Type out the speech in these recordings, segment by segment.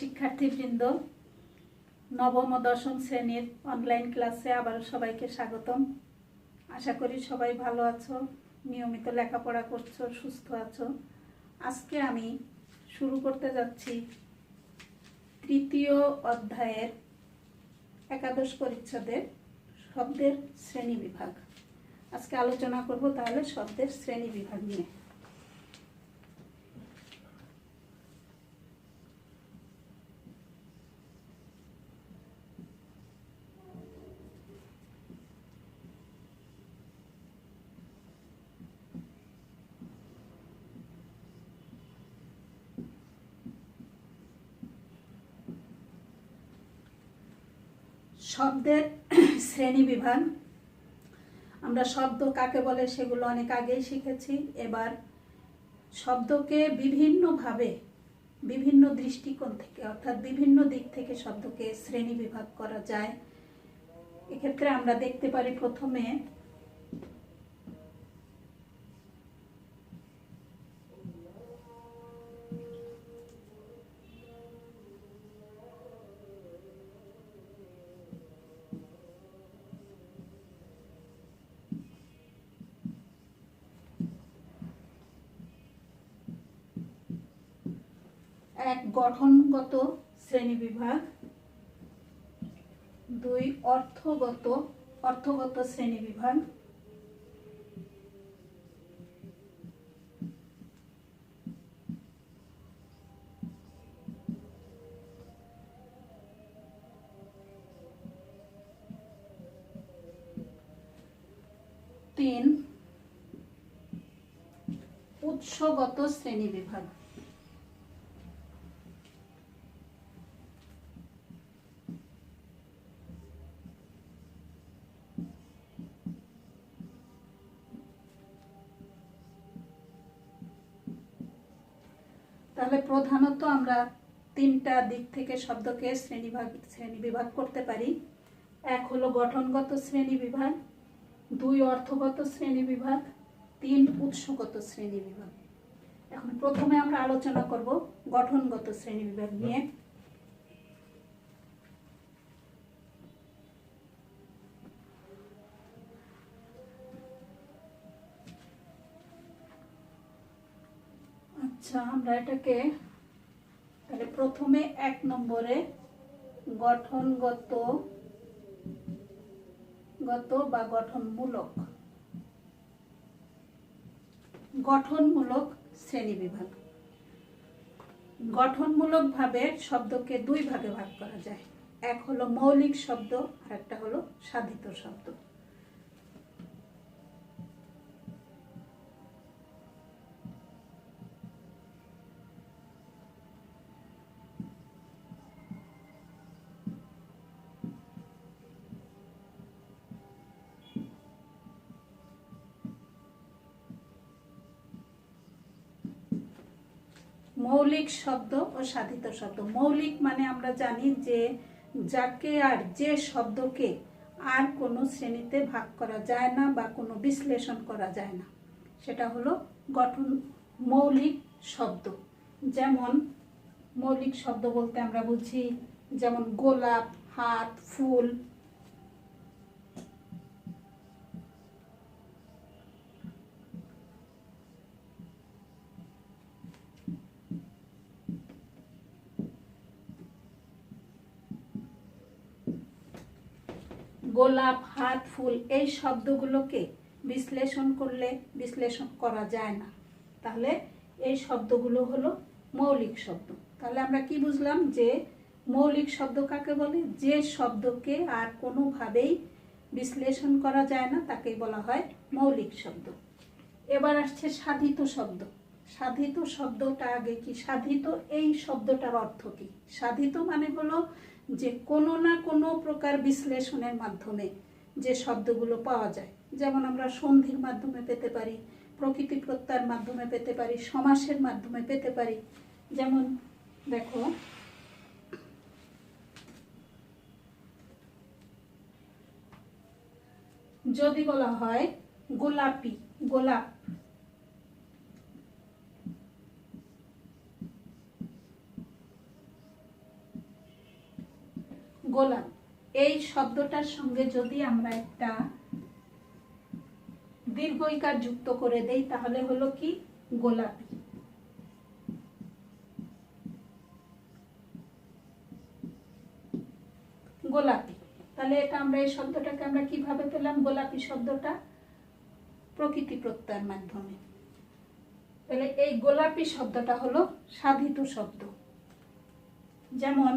শিক্ষার্থীবৃন্দ, নবম ও দশম শ্রেণীর অনলাইন ক্লাসে আবারও সবাইকে স্বাগতম। আশা করি সবাই ভালো আছো, নিয়মিত লেখাপড়া করছো, সুস্থ আছো। আজকে আমি শুরু করতে যাচ্ছি তৃতীয় অধ্যায়ের একাদশ পরিচ্ছেদের শব্দের শ্রেণী বিভাগ। আজকে আলোচনা করব তাহলে শব্দের শ্রেণী বিভাগ নিয়ে। শব্দের শ্রেণী বিভাগ। আমরা শব্দ কাকে বলে সেগুলো অনেক আগেই শিখেছি। এবার শব্দকে বিভিন্নভাবে, বিভিন্ন দৃষ্টিকোণ থেকে, অর্থাৎ বিভিন্ন দিক থেকে শব্দকে শ্রেণী বিভাগ করা যায়। এক্ষেত্রে আমরা দেখতে পারি প্রথমে এক, গঠনগত শ্রেণীবিভাগ। দুই, অর্থগত শ্রেণীবিভাগ। তিন, উৎসগত শ্রেণীবিভাগ। তাহলে প্রধানত আমরা তিনটা দিক থেকে শব্দকে শ্রেণীবিভাগ করতে পারি। এক হলো গঠনগত শ্রেণীবিভাগ, দুই অর্থগত শ্রেণীবিভাগ, তিন উৎসগত শ্রেণীবিভাগ। এখন প্রথমে আমরা আলোচনা করব গঠনগত শ্রেণীবিভাগ নিয়ে। আচ্ছা, আমরা এটাকে তাহলে প্রথমে এক নম্বরে গঠনগত বা গঠনমূলক শ্রেণীবিভাগ। গঠনমূলক ভাবে শব্দকে দুই ভাগে ভাগ করা যায়। এক হলো মৌলিক শব্দ, আর একটা হলো সাধিত শব্দ। মৌলিক শব্দ ও সাধিত শব্দ। মৌলিক মানে আমরা জানি যে যাকে আর যে শব্দকে আর কোনো শ্রেণীতে ভাগ করা যায় না বা কোনো বিশ্লেষণ করা যায় না, সেটা হলো মৌলিক শব্দ। যেমন মৌলিক শব্দ বলতে আমরা বুঝি যেমন গোলাপ, হাত, ফুল। গোলাপ, হাত, ফুল এই শব্দগুলোকে বিশ্লেষণ করা যায় না, তাহলে এই শব্দগুলো হলো মৌলিক শব্দ। তাহলে আমরা কি বুঝলাম যে মৌলিক শব্দ কাকে বলে? যে শব্দকে আর কোনোভাবেই বিশ্লেষণ করা যায় না তাকেই বলা হয় মৌলিক শব্দ। এবার আসছে সাধিত শব্দ। সাধিত শব্দটা আগে কি? সাধিত এই শব্দটার অর্থ কি? সাধিত মানে হলো যে কোনো না কোনো প্রকার বিশ্লেষণের মাধ্যমে যে শব্দগুলো পাওয়া যায়। যেমন আমরা সন্ধির মাধ্যমে পেতে পারি, প্রকৃতি প্রত্যয়ের মাধ্যমে পেতে পারি, সমাসের মাধ্যমে পেতে পারি। যেমন দেখো, যদি বলা হয় গোলাপি, গোলাপ, গোলাপ, এই শব্দটার সঙ্গে যদি আমরা একটা দীর্ঘ ইকার যুক্ত করে দেই তাহলে হলো কি গোলাপি। গোলাপি, তাহলে এটা আমরা এই শব্দটাকে আমরা কিভাবে পেলাম? গোলাপি শব্দটা প্রকৃতি প্রত্যয়ের মাধ্যমে। তাহলে এই গোলাপি শব্দটা হলো সাধিত শব্দ। যেমন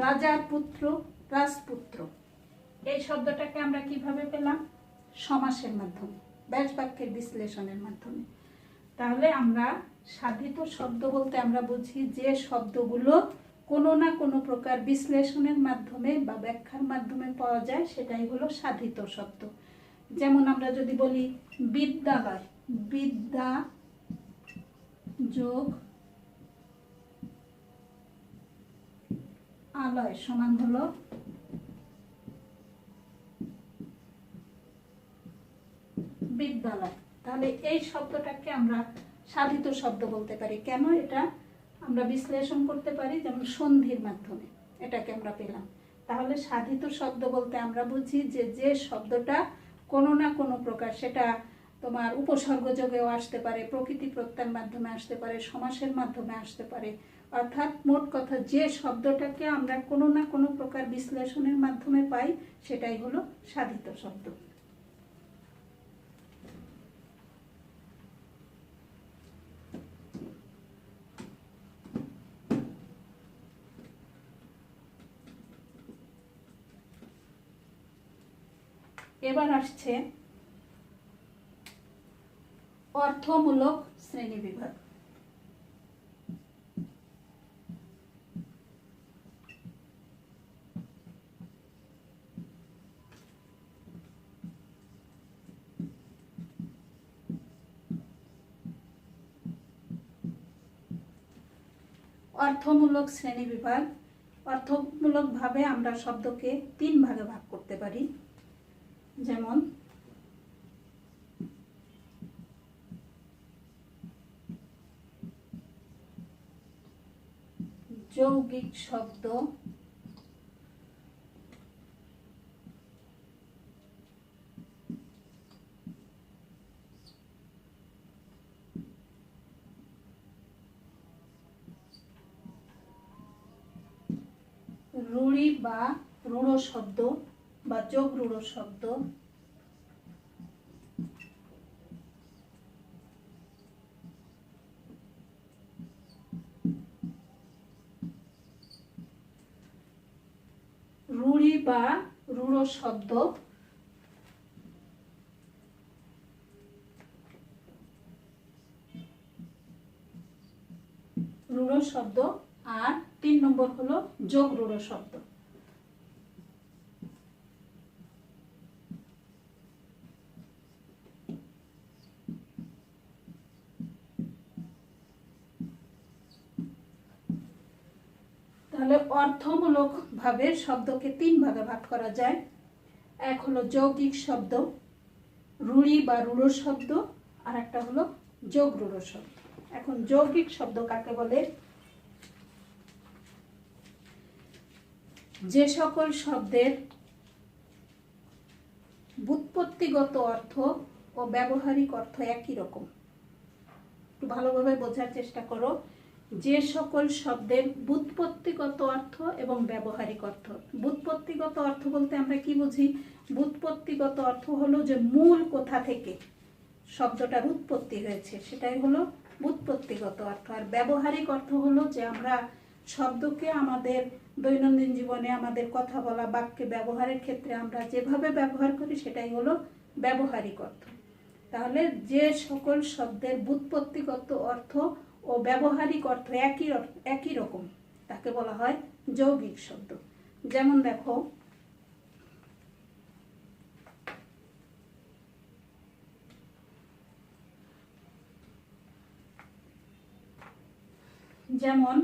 রাজার পুত্র রাজপুত্র, এই শব্দটাকে আমরা কিভাবে পেলাম? সমাসের মাধ্যমে, ব্যাস বাক্যের বিশ্লেষণের মাধ্যমে। তাহলে আমরা সাধিত শব্দ বলতে আমরা বুঝি যে শব্দগুলো কোনো না কোনো প্রকার বিশ্লেষণের মাধ্যমে বা ব্যাখ্যার মাধ্যমে পাওয়া যায়, সেটাই হলো সাধিত শব্দ। যেমন আমরা যদি বলি বিদ্যালয়, বিদ্যা যোগ আলয় সমান হলো বিদ্যালয়। তাহলে এই শব্দটাকে আমরা সাধিত শব্দ বলতে পারি। কেন? এটা আমরা বিশ্লেষণ করতে পারি, যেমন সন্ধির মাধ্যমে এটাকে আমরা পেলাম। তাহলে সাধিত শব্দ বলতে আমরা বুঝি যে যে শব্দটা কোনো না কোনো প্রকার, সেটা তোমার উপসর্গ যোগেও আসতে পারে, প্রকৃতি প্রত্যয়ের মাধ্যমে আসতে পারে, সমাসের মাধ্যমে আসতে পারে, অর্থাৎ মোট কথা যে শব্দটাকে আমরা কোনো না কোনো প্রকার বিশ্লেষণের মাধ্যমে পাই সেটাই হলো সাধিত শব্দ। এবার আসছে অর্থমূলক শ্রেণীবিভাগ। অর্থমূলক শ্রেণীবিভাগ, অর্থমূলকভাবে আমরা শব্দকে 3 ভাগে ভাগ করতে পারি। যেমন যৌগিক শব্দ, রূঢ়ি বা রূঢ় শব্দ বা যোগ রূঢ় শব্দ, রূঢ়ি বা রূঢ় শব্দ, রূঢ় শব্দ, আর 3 নম্বর হলো যোগ রূঢ় শব্দ। তাহলে অর্থমূলক ভাবে শব্দকে 3 ভাগে ভাগ করা যায়। এক হলো যৌগিক শব্দ, রূঢ়ি বা রূঢ় শব্দ, আর একটা হলো যোগ রূঢ় শব্দ। এখন যৌগিক শব্দ কাকে বলে? যে সকল শব্দের ব্যুৎপত্তিগত অর্থ ও ব্যবহারিক অর্থ একই রকম। একটু ভালোভাবে বোঝার চেষ্টা করো। যে সকল শব্দের ব্যুৎপত্তিগত অর্থ এবং ব্যবহারিক অর্থ। ব্যুৎপত্তিগত অর্থ বলতে আমরা কি বুঝি? ব্যুৎপত্তিগত অর্থ হলো যে মূল কোথা থেকে শব্দটার উৎপত্তি হয়েছে, সেটাই হলো ব্যুৎপত্তিগত অর্থ। আর ব্যবহারিক অর্থ হলো যে আমরা শব্দকে আমাদের দৈনন্দিন জীবনে, আমাদের কথা বলা, বাক্যে ব্যবহারের ক্ষেত্রে আমরা যেভাবে ব্যবহার করি সেটাই হলো ব্যবহারিক অর্থ। তাহলে যে সকল শব্দের ব্যুৎপত্তিগত অর্থ ও ব্যবহারিক অর্থ একই রকম তাকে বলা হয় যৌগিক শব্দ। যেমন দেখো, যেমন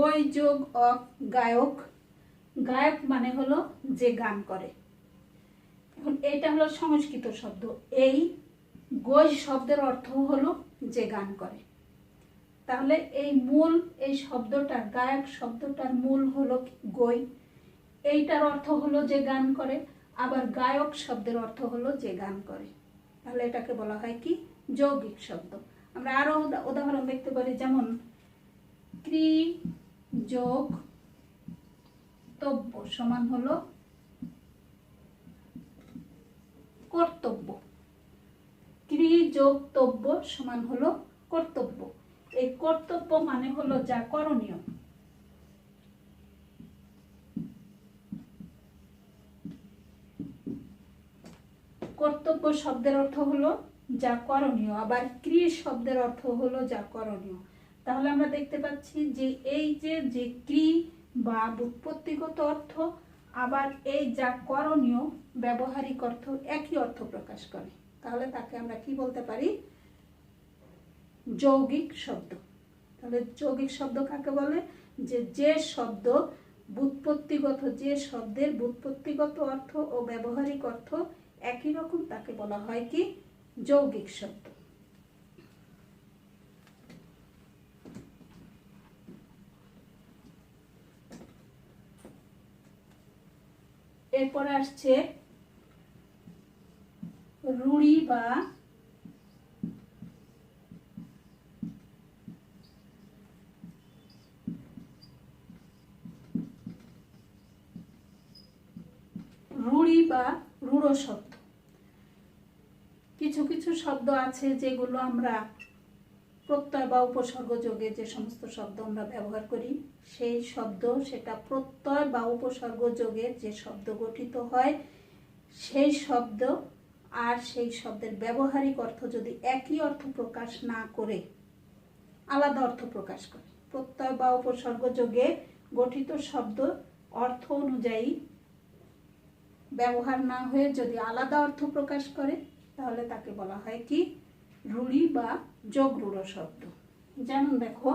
গই যোগ অক গায়ক, গায়ক মানে হলো যে গান করে। এখন এটা হলো সংস্কৃত শব্দ। এই গই শব্দের অর্থ হলো যে গান করে। তাহলে এই মূল এই শব্দটার, গায়ক শব্দটার মূল হলো গই, এইটার অর্থ হলো যে গান করে, আবার গায়ক শব্দের অর্থ হলো যে গান করে। তাহলে এটাকে বলা হয় কি যৌগিক শব্দ। আমরা আরো উদাহরণ দেখতে পারি, যেমন ক্রি যোগ তব্য সমান হলো কর্তব্য। ক্রি যোগ তব্য সমান হলো কর্তব্য। এই কর্তব্য মানে হলো যা করণীয়। কর্তব্য শব্দের অর্থ হলো যা করণীয়, আবার ক্রি শব্দের অর্থ হলো যা করণীয়। তাহলে আমরা দেখতে পাচ্ছি যে এই যে ক্রি বা ব্যুৎপত্তিগত অর্থ, আবার এই যা করণীয় ব্যবহারিক অর্থ একই অর্থ প্রকাশ করে। তাহলে তাকে আমরা কি বলতে পারি? যৌগিক শব্দ। তাহলে যৌগিক শব্দ কাকে বলে? যে শব্দ ব্যুৎপত্তিগত, যে শব্দের ব্যুৎপত্তিগত অর্থ ও ব্যবহারিক অর্থ একই রকম, তাকে বলা হয় কি যৌগিক শব্দ। এরপরে আসছে রূঢ়ি বা রূঢ় শব্দ। কিছু কিছু শব্দ আছে যেগুলো আমরা প্রত্যয় বা উপসর্গ যোগে, যে সমস্ত শব্দ আমরা ব্যবহার করি, সেই শব্দ, সেটা প্রত্যয় বা উপসর্গ যোগে যে শব্দ গঠিত হয়, সেই শব্দ আর সেই শব্দের ব্যবহারিক অর্থ যদি একই অর্থ প্রকাশ না করে আলাদা অর্থ প্রকাশ করে, প্রত্যয় বা উপসর্গ যোগে গঠিত শব্দ অর্থ অনুযায়ী ব্যবহার না হয়ে যদি আলাদা অর্থ প্রকাশ করে, তাহলে তাকে বলা হয় কি রূঢ়ি বা যোগরূঢ় শব্দ। যেমন দেখো,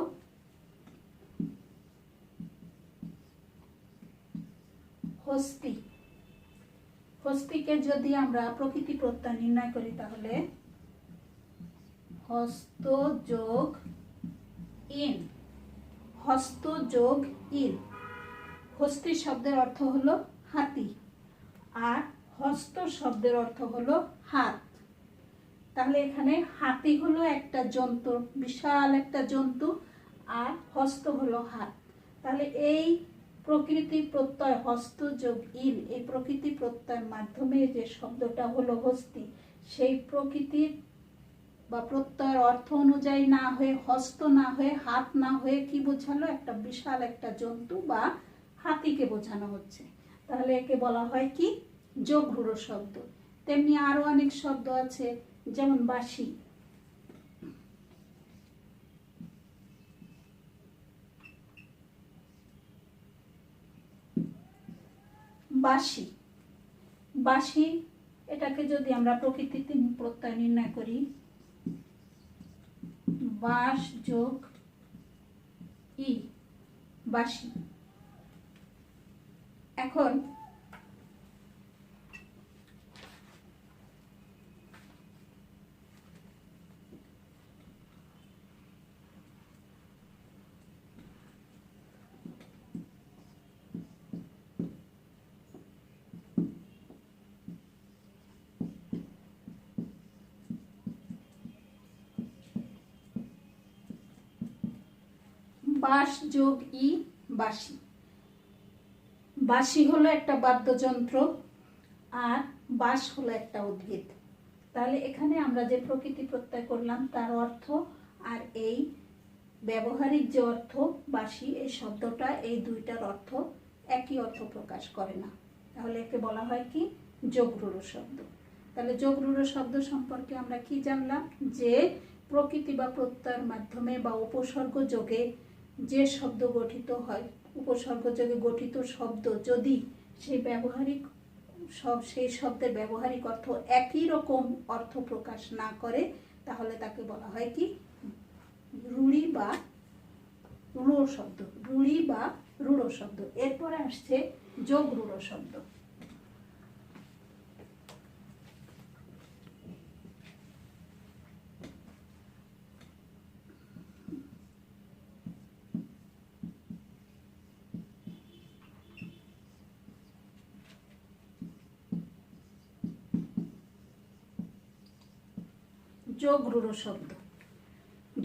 হস্তি। হস্তিকে যদি আমরা প্রকৃতি প্রত্যয় নির্ণয় করি, তাহলে হস্ত যোগ ইন, হস্ত যোগ ইন। হস্তি শব্দের অর্থ হলো হাতি, আর হস্ত শব্দের অর্থ হলো হাত। তাহলে এখানে হাতি হলো একটা জন্তু, বিশাল একটা জন্তু, আর হস্ত হলো হাত। তাহলে এই প্রকৃতি প্রত্যয় হস্ত যোগ ইন, এই প্রকৃতি প্রত্যয়ের মাধ্যমে যে শব্দটা হলো হস্তি, সেই প্রকৃতির বা প্রত্যয়ের অর্থ অনুযায়ী না হয়ে, হস্ত না হয়ে, হাত না হয়ে কি বোঝালো? একটা বিশাল একটা জন্তু বা হাতিকে বোঝানো হচ্ছে। তাহলে একে বলা হয় কি যোগরূঢ় শব্দ। তেমনি আরো অনেক শব্দ আছে, যেমন বাঁশি। বাঁশি, বাঁশি, এটাকে যদি আমরা প্রকৃতিতে প্রত্যয় নির্ণয় করি, বাঁশ যোগ ই, বাঁশি। এখন বাঁশ যোগ ই, বাঁশি। বাঁশি হলো একটা বাদ্যযন্ত্র, আর বাঁশ হলো একটা উদ্ভিদ। তাহলে এখানে আমরা যে প্রকৃতি প্রত্যয় করলাম তার অর্থ আর এই ব্যবহারিক যে অর্থ বাঁশি, এই শব্দটা, এই দুইটার অর্থ একই অর্থ প্রকাশ করে না। তাহলে একে বলা হয় কি যোগরূঢ় শব্দ। তাহলে যোগরূঢ় শব্দ সম্পর্কে আমরা কি জানলাম? যে প্রকৃতি বা প্রত্যয়ের মাধ্যমে বা উপসর্গ যোগে যে শব্দ গঠিত হয়, উপসর্গ যোগে গঠিত শব্দ যদি সেই শব্দের ব্যবহারিক অর্থ একই রকম অর্থ প্রকাশ না করে, তাহলে তাকে বলা হয় কি রূঢ়ি বা রূঢ় শব্দ, রূঢ়ি বা রূঢ় শব্দ। এরপরে আসছে যোগ রূঢ় শব্দ। যোগ রূঢ় শব্দ,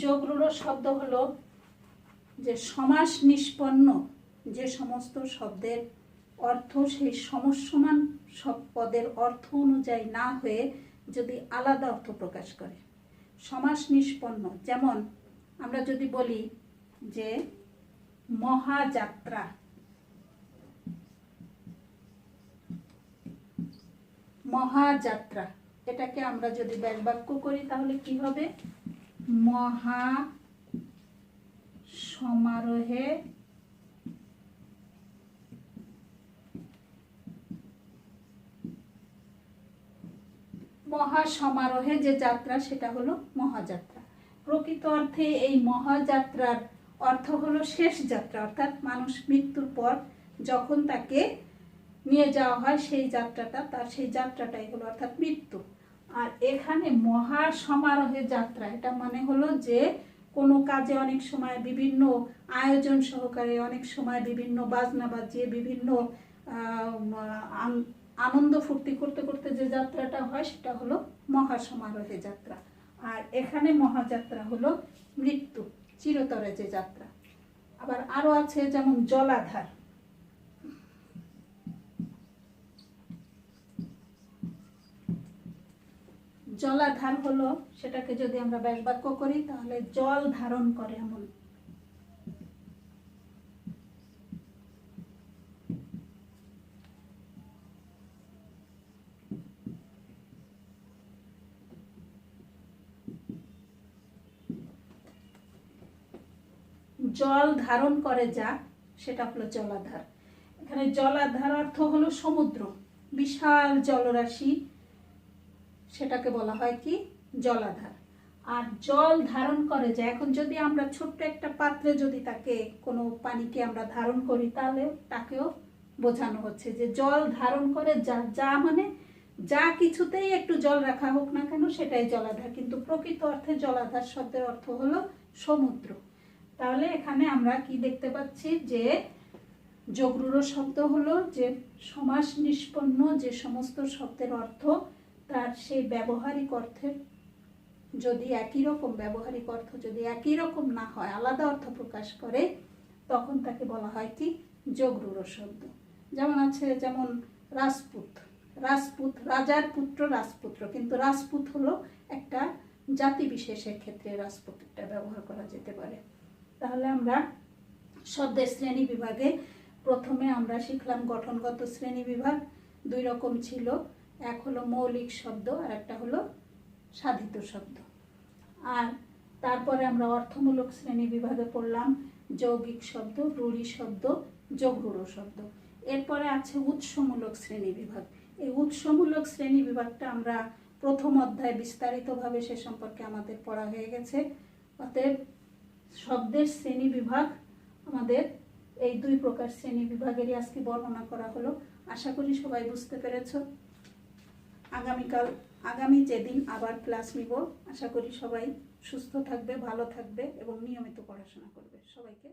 যোগ রূঢ় শব্দ হলো যে সমাস নিষ্পন্ন যে সমস্ত শব্দের অর্থ সেই সমসমান সব পদের অর্থ অনুযায়ী না হয়ে যদি আলাদা অর্থ প্রকাশ করে। সমাস নিষ্পন্ন, যেমন আমরা যদি বলি যে মহাযাত্রা, মহাযাত্রা, এটাকে আমরা যদি ব্যাকবাক্য করি তাহলে কি হবে? মহা সমারোহে মহাসমারোহে যে যাত্রা সেটা হলো মহাযাত্রা। প্রকৃত অর্থে এই মহাযাত্রার অর্থ হলো শেষ যাত্রা, অর্থাৎ মানুষ মৃত্যুর পর যখন তাকে নিয়ে যাওয়া হয় সেই যাত্রাটা, তার সেই যাত্রাটাই হলো অর্থাৎ মৃত্যু। আর এখানে মহাসমারোহে যাত্রা, এটা মানে হলো যে কোনো কাজে অনেক সময় বিভিন্ন আয়োজন সহকারে, অনেক সময় বিভিন্ন বাজনা বাজিয়ে, বিভিন্ন আনন্দ ফুর্তি করতে করতে যে যাত্রাটা হয় সেটা হলো মহাসমারোহে যাত্রা। আর এখানে মহাযাত্রা হলো মৃত্যু, চিরতরে যে যাত্রা। আবার আরো আছে যেমন জলাধার, জলাধার হলো, সেটাকে যদি আমরা ব্যাসবাক্য করি তাহলে জল ধারণ করে এমন। জল ধারণ করে যা, সেটা হলো জলাধার। এখানে জলাধার অর্থ হলো সমুদ্র, বিশাল জলরাশি, সেটাকে বলা হয় কি? জলাধার। আর জল ধারণ করে যা, এখন যদি আমরা ছোট্ট একটা পাত্রে যদি তাকে কোনো পানিকে আমরা ধারণ করি তাহলে তাকেও বোঝানো হচ্ছে যে জল ধারণ করে যা, যা মানে যা কিছুতেই একটু জল রাখা হোক না কেন সেটাই জলাধার। কিন্তু প্রকৃত অর্থে জলাধার শব্দের অর্থ হলো সমুদ্র। তাহলে এখানে আমরা কি দেখতে পাচ্ছি যে যোগ রূঢ় শব্দ হলো যে সমাস নিষ্পন্ন যে সমস্ত শব্দের অর্থ তার সেই ব্যবহারিক অর্থের যদি একই রকম, ব্যবহারিক অর্থ যদি একই রকম না হয়, আলাদা অর্থ প্রকাশ করে, তখন তাকে বলা হয় কি? যোগ রূঢ় শব্দ। যেমন আছে, যেমন রাজপুত, রাজপুত রাজার পুত্র রাজপুত্র, কিন্তু রাজপুত হলো একটা জাতি বিশেষের ক্ষেত্রে রাজপুতটা ব্যবহার করা যেতে পারে। তাহলে আমরা শব্দের শ্রেণী বিভাগে প্রথমে আমরা শিখলাম গঠনগত শ্রেণী বিভাগ, দুই রকম ছিল, এক হলো মৌলিক শব্দ আর একটা হলো সাধিত শব্দ। আর তারপরে আমরা অর্থমূলক শ্রেণী বিভাগে পড়লাম যৌগিক শব্দ, রূঢ়ি শব্দ, যোগ রূঢ় শব্দ। এরপরে আছে উৎসমূলক শ্রেণী বিভাগ। এই উৎসমূলক শ্রেণী বিভাগটা আমরা প্রথম অধ্যায়ে বিস্তারিতভাবে সে সম্পর্কে আমাদের পড়া হয়ে গেছে। অতএব শব্দের শ্রেণী বিভাগ আমাদের এই দুই প্রকার শ্রেণী বিভাগেরই আজকে বর্ণনা করা হলো। আশা করি সবাই বুঝতে পেরেছ। আগামী যেদিন আবার ক্লাস নিব, আশা করি সবাই সুস্থ থাকবে, ভালো থাকবে এবং নিয়মিত পড়াশোনা করবে। সবাইকে